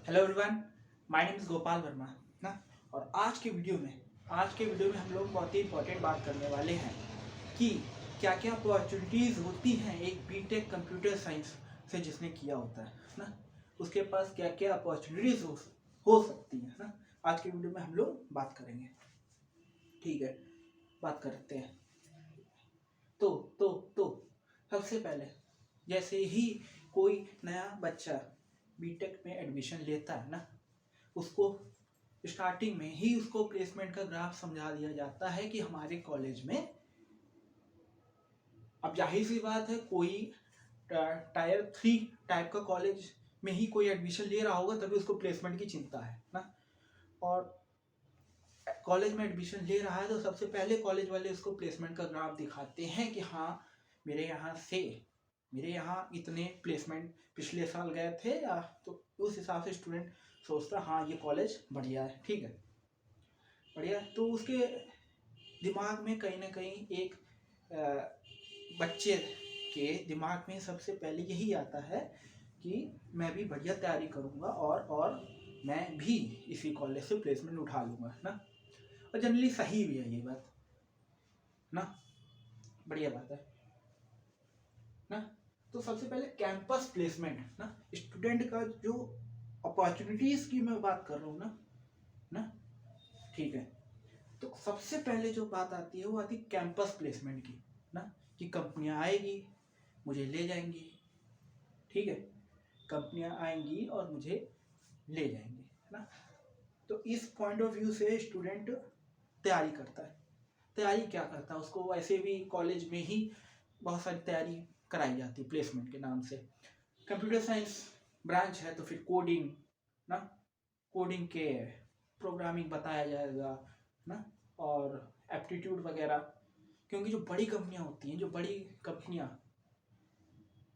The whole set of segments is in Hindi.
Hello everyone, my name is Gopal Verma ना। और आज के वीडियो में हम लोग बहुत ही इंपॉर्टेंट बात करने वाले हैं कि क्या क्या अपॉर्चुनिटीज़ होती हैं एक बीटेक कंप्यूटर साइंस से जिसने किया होता है ना, उसके पास क्या क्या अपॉर्चुनिटीज़ हो सकती हैं ना। आज के वीडियो में हम लोग बात करेंगे। ठीक है, बात करते हैं। तो सबसे पहले, जैसे ही कोई नया बच्चा बीटेक में एडमिशन लेता है ना, उसको स्टार्टिंग में ही उसको प्लेसमेंट का ग्राफ समझा दिया जाता है कि हमारे कॉलेज में, अब जाहिर सी बात है कोई टायर 3 टाइप का कॉलेज में ही कोई एडमिशन ले रहा होगा तभी उसको प्लेसमेंट की चिंता है ना। और कॉलेज में एडमिशन ले रहा है तो सबसे पहले कॉलेज वाले उसको प्लेसमेंट का ग्राफ दिखाते हैं कि हाँ, मेरे यहाँ इतने प्लेसमेंट पिछले साल गए थे, या तो उस हिसाब से स्टूडेंट सोचता हाँ ये कॉलेज बढ़िया है। ठीक है, बढ़िया। तो उसके दिमाग में कहीं ना कहीं एक बच्चे के दिमाग में सबसे पहले यही आता है कि मैं भी बढ़िया तैयारी करूँगा और मैं भी इसी कॉलेज से प्लेसमेंट उठा लूँगा ना। और जनरली सही भी है ये बात ना, बढ़िया बात है ना। तो सबसे पहले कैंपस प्लेसमेंट ना, स्टूडेंट का जो अपॉर्चुनिटीज़ की मैं बात कर रहा हूँ ना। ठीक है, तो सबसे पहले जो बात आती है वो आती है कैंपस प्लेसमेंट की ना, कि कंपनियां आएगी, मुझे ले जाएंगी। ठीक है, कंपनियां आएंगी और मुझे ले जाएंगी ना। तो इस पॉइंट ऑफ व्यू से स्टूडेंट तैयारी करता है। तैयारी क्या करता है, उसको वैसे भी कॉलेज में ही बहुत सारी तैयारी कराई जाती है प्लेसमेंट के नाम से। कंप्यूटर साइंस ब्रांच है तो फिर कोडिंग ना, कोडिंग के प्रोग्रामिंग बताया जाएगा ना, और एप्टीट्यूड वगैरह। क्योंकि जो बड़ी कंपनियां होती हैं, जो बड़ी कंपनियां,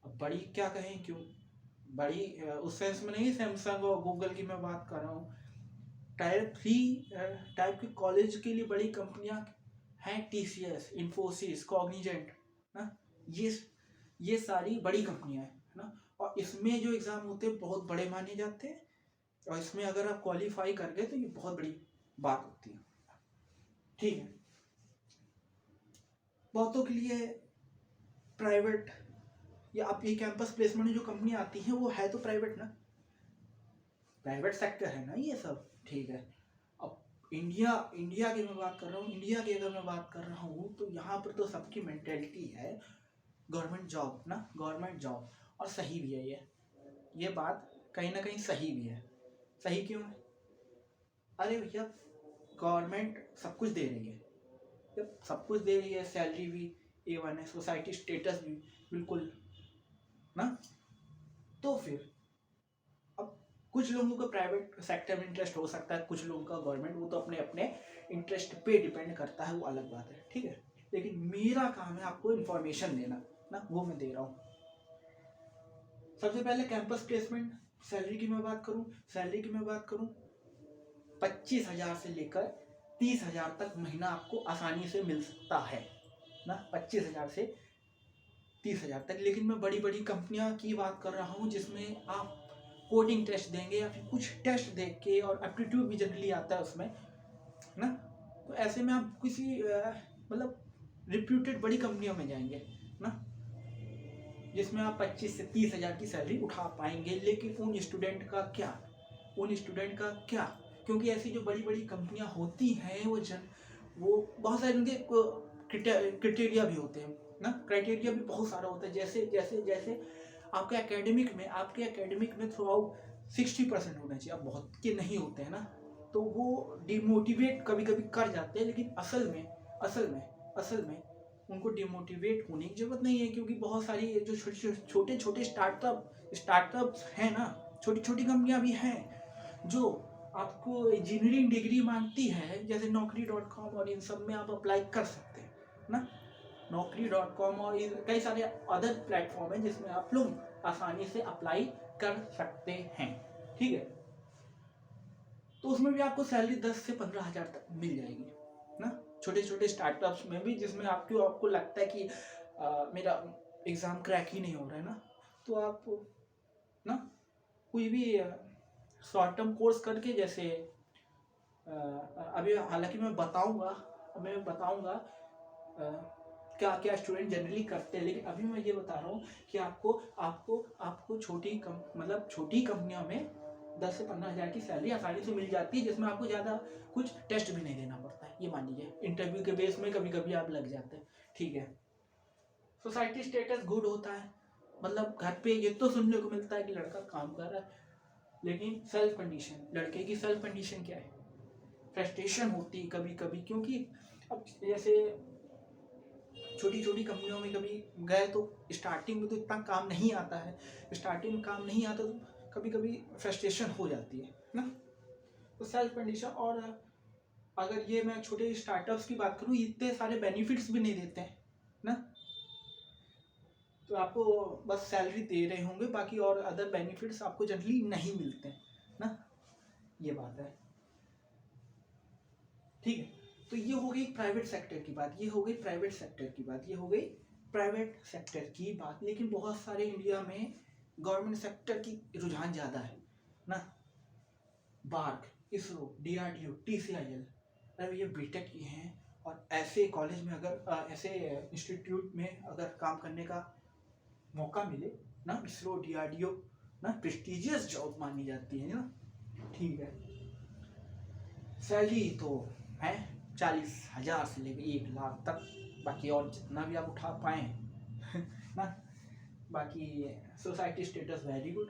अब बड़ी क्या कहें, क्यों बड़ी उस सेंस में नहीं, सैमसंग और गूगल की मैं बात कर रहा हूँ। टायर 3 टाइप के कॉलेज के लिए बड़ी कंपनियां हैं TCS, इन्फोसिस, कॉग्निजेंट ना। ये सारी बड़ी कंपनियां हैं ना। और इसमें जो एग्ज़ाम होते हैं बहुत बड़े माने जाते हैं, और इसमें अगर आप क्वालिफाई कर गए तो ये बहुत बड़ी बात होती है। ठीक है, बहुतों के लिए प्राइवेट, या आप ये कैंपस प्लेसमेंट में जो कंपनी आती हैं वो है तो प्राइवेट ना, प्राइवेट सेक्टर है ना ये सब। ठीक है, अब इंडिया की मैं बात कर रहा हूँ। इंडिया की अगर मैं बात कर रहा हूँ तो यहाँ पर तो सबकी मेंटेलिटी है गवर्नमेंट जॉब ना, गवर्नमेंट जॉब। और सही भी है ये बात कहीं ना कहीं सही भी है। सही क्यों है? अरे भैया, गवर्नमेंट सब कुछ दे रही है, जब सब कुछ दे रही है, सैलरी भी A1 है, सोसाइटी स्टेटस भी बिल्कुल ना, तो फिर अब कुछ लोगों का प्राइवेट सेक्टर में इंटरेस्ट हो सकता है, कुछ लोगों का गवर्नमेंट, वो तो अपने अपने इंटरेस्ट पे डिपेंड करता है, वो अलग बात है। ठीक है, लेकिन मेरा काम है आपको इन्फॉर्मेशन देना ना, वो मैं दे रहा हूँ। सबसे पहले कैंपस प्लेसमेंट, सैलरी की मैं बात करूँ 25,000 से लेकर 30,000 तक महीना आपको आसानी से मिल सकता है ना, 25,000 से 30,000 तक। लेकिन मैं बड़ी बड़ी कंपनियां की बात कर रहा हूँ जिसमें आप कोडिंग टेस्ट देंगे या फिर कुछ टेस्ट देख के, और एप्टीट्यूड भी जनरली आता है उसमें ना। तो ऐसे में आप किसी मतलब रिप्यूटेड बड़ी कंपनियों में जाएंगे ना, जिसमें आप 25 से 30,000 की सैलरी उठा पाएंगे। लेकिन उन स्टूडेंट का क्या, क्योंकि ऐसी जो बड़ी बड़ी कंपनियां होती हैं वो बहुत सारे उनके क्राइटेरिया भी होते हैं ना, क्राइटेरिया भी बहुत सारा होता है। जैसे जैसे जैसे आपके एकेडमिक में थ्रू आउट 60% होना चाहिए। अब बहुत के नहीं होते हैं ना, तो वो डिमोटिवेट कभी कभी कर जाते हैं। लेकिन असल में उनको डिमोटिवेट होने की जरूरत नहीं है, क्योंकि बहुत सारी जो छोटे छोटे स्टार्टअप्स हैं ना, छोटी छोटी कंपनियां भी हैं जो आपको इंजीनियरिंग डिग्री मांगती है। जैसे Naukri.com और इन सब में आप अप्लाई कर सकते हैं ना। Naukri.com और कई सारे अदर प्लेटफॉर्म हैं जिसमें आप लोग आसानी से अप्लाई कर सकते हैं। ठीक है, तो उसमें भी आपको सैलरी 10 से 15,000 तक मिल जाएगी ना, छोटे छोटे स्टार्टअप्स में भी, जिसमें आपको लगता है कि मेरा एग्ज़ाम क्रैक ही नहीं हो रहा है ना, तो आप ना कोई भी शॉर्ट टर्म कोर्स करके, जैसे अभी हालांकि मैं बताऊंगा क्या क्या स्टूडेंट जनरली करते हैं, लेकिन अभी मैं ये बता रहा हूँ कि आपको आपको आपको मतलब छोटी कंपनियों में 10 से 15 हज़ार की सैलरी आसानी से मिल जाती है, जिसमें आपको ज़्यादा कुछ टेस्ट भी नहीं देना पड़ता है। ये मान लीजिए इंटरव्यू के बेस में कभी कभी आप लग जाते हैं, ठीक है। सोसाइटी स्टेटस गुड होता है, मतलब घर पे ये तो सुनने को मिलता है कि लड़का काम कर रहा है, लेकिन सेल्फ कंडीशन, लड़के की सेल्फ कंडीशन क्या है, फ्रस्ट्रेशन होती है कभी कभी, क्योंकि अब जैसे छोटी छोटी कंपनियों में कभी गए तो स्टार्टिंग में तो इतना काम नहीं आता है, स्टार्टिंग में काम नहीं आता तो कभी कभी फ्रस्ट्रेशन हो जाती है ना। तो सेल्फ कंडीशन, और अगर ये मैं छोटे स्टार्टअप्स की बात करूँ, इतने सारे बेनिफिट्स भी नहीं देते हैं ना, तो आपको बस सैलरी दे रहे होंगे, बाकी और अदर बेनिफिट्स आपको जनरली नहीं मिलते हैं ना, ये बात है, ठीक है। तो ये हो गई प्राइवेट सेक्टर की बात, ये हो गई प्राइवेट सेक्टर की बात, ये हो गई प्राइवेट सेक्टर की बात। लेकिन बहुत सारे इंडिया में गवर्नमेंट सेक्टर की रुझान ज़्यादा है ना, बार्क, इसरो, डीआरडीओ, टीसीआईएल, अरे ये बीटेक किए हैं और ऐसे कॉलेज में अगर ऐसे इंस्टीट्यूट में अगर काम करने का मौका मिले ना, इसरो, डीआरडीओ ना प्रेस्टिजियस जॉब मानी जाती है ना, ठीक है। सैलरी तो है 40,000 से लेकर 1 लाख तक, बाकी और जितना भी आप उठा पाए ना, बाकी सोसाइटी स्टेटस वेरी गुड।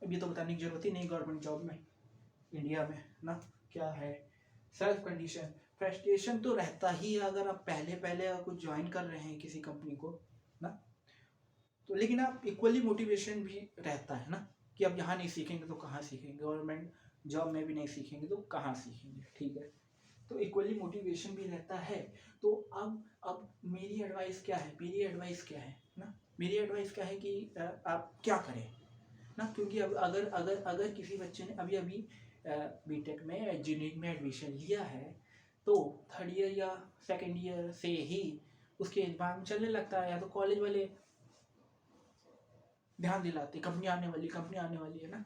अब ये तो बताने की जरूरत ही नहीं गवर्नमेंट जॉब में इंडिया में ना क्या है। सेल्फ कंडीशन, फ्रस्ट्रेशन तो रहता ही है अगर आप पहले पहले कुछ ज्वाइन कर रहे हैं किसी कंपनी को ना, तो लेकिन आप इक्वली मोटिवेशन भी रहता है ना, कि अब यहाँ नहीं सीखेंगे तो कहाँ सीखेंगे, गवर्नमेंट जॉब में भी नहीं सीखेंगे तो कहाँ सीखेंगे, ठीक है। तो इक्वली मोटिवेशन भी रहता है। तो अब मेरी एडवाइस क्या है, ना, मेरी एडवाइस क्या है कि आप क्या करें ना, क्योंकि अब अगर अगर अगर किसी बच्चे ने अभी अभी बीटेक में इंजीनियरिंग में एडमिशन लिया है, तो थर्ड ईयर या सेकेंड ईयर से ही उसके दिमाग में चलने लगता है, या तो कॉलेज वाले ध्यान दिलाते कंपनी आने वाली है ना,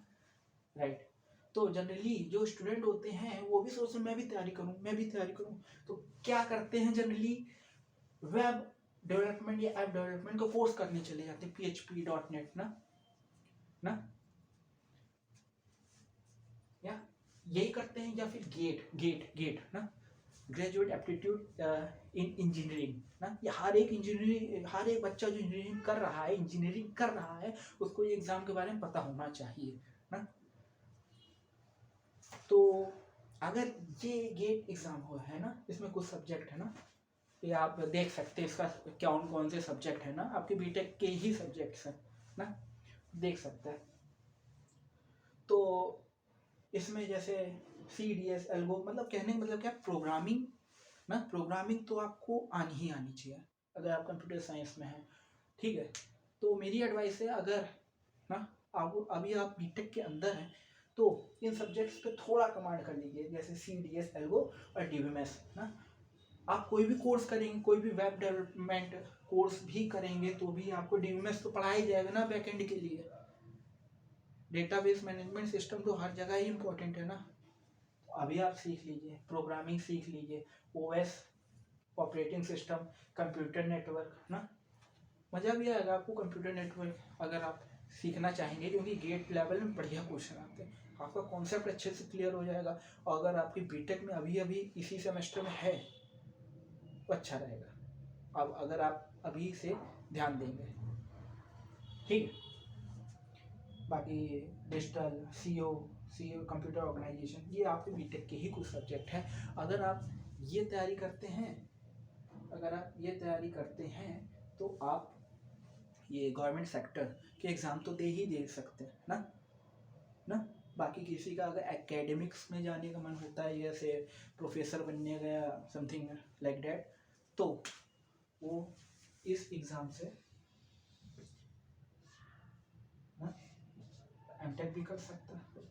राइट। तो जनरली जो स्टूडेंट होते हैं वो भी सोचते हैं मैं भी तैयारी करूं, तो क्या करते हैं जनरली, वेब डेवलपमेंट या ऐप डेवलपमेंट को कोर्स करने चले जाते हैं, PHP .NET ना या यही करते हैं, या फिर गेट ना, ग्रेजुएट एप्टीट्यूड इन इंजीनियरिंग ना। ये हर एक बच्चा जो इंजीनियरिंग कर रहा है उसको ये एग्जाम के बारे में पता होना चाहिए ना। तो अगर ये गेट एग्जाम हुआ है ना, इसमें कुछ सब्जेक्ट है ना, ये आप देख सकते हैं इसका कौन कौन से सब्जेक्ट है ना, आपके बीटेक के ही सब्जेक्ट्स हैं ना, देख सकते हैं। तो इसमें जैसे CDS एल्गो, मतलब कहने का मतलब क्या, प्रोग्रामिंग ना, प्रोग्रामिंग तो आपको आनी ही आनी चाहिए अगर आप कंप्यूटर साइंस में हैं, ठीक है। तो मेरी एडवाइस है, अगर ना आप अभी आप बीटेक के अंदर हैं तो इन सब्जेक्ट्स पे थोड़ा कमांड कर लीजिए, जैसे CDS एल्गो और DBMS ना। आप कोई भी कोर्स करेंगे, कोई भी वेब डेवलपमेंट कोर्स भी करेंगे तो भी आपको DBMS तो पढ़ाया जाएगा ना बैकएंड के लिए, डेटाबेस मैनेजमेंट सिस्टम तो हर जगह ही इम्पोर्टेंट है ना। अभी आप सीख लीजिए, प्रोग्रामिंग सीख लीजिए, OS operating system, computer network ना, मज़ा भी आएगा आपको कंप्यूटर नेटवर्क अगर आप सीखना चाहेंगे, क्योंकि गेट लेवल में बढ़िया क्वेश्चन आते हैं, आपका कॉन्सेप्ट अच्छे से क्लियर हो जाएगा। और अगर आपकी बीटेक में अभी अभी इसी सेमेस्टर में है तो अच्छा रहेगा, अब अगर आप अभी से ध्यान देंगे, ठीक है। बाकी डिजिटल सीओ कंप्यूटर ऑर्गेनाइजेशन, ये आपके बीटेक के ही कुछ सब्जेक्ट हैं। अगर आप ये तैयारी करते हैं तो आप ये गवर्नमेंट सेक्टर के एग्ज़ाम तो दे सकते हैं ना। बाकी किसी का अगर एकेडमिक्स में जाने का मन होता है, जैसे प्रोफेसर बनने का या समथिंग लाइक डैट, तो वो इस एग्ज़ाम से एमटेक भी कर सकता है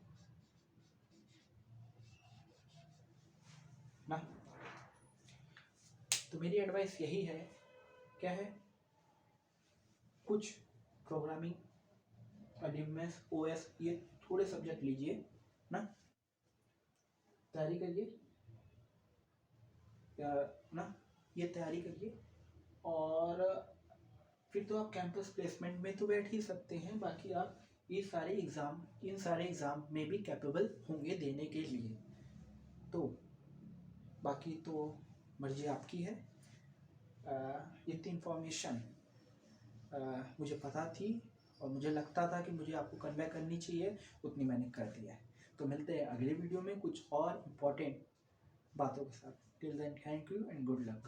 ना। तो मेरी एडवाइस यही है, क्या है, कुछ प्रोग्रामिंग एमएस ओएस, ये थोड़े सब्जेक्ट लीजिए ना, तैयारी करिए ना, ये तैयारी करिए। और फिर तो आप कैंपस प्लेसमेंट में तो बैठ ही सकते हैं, बाकी आप इन सारे एग्ज़ाम में भी कैपेबल होंगे देने के लिए। तो बाकी तो मर्जी आपकी है। इतनी इन्फॉर्मेशन मुझे पता थी और मुझे लगता था कि मुझे आपको कन्वे करनी चाहिए, उतनी मैंने कर दिया है। तो मिलते हैं अगले वीडियो में कुछ और इम्पोर्टेंट बातों के साथ। Till then thank you and good luck.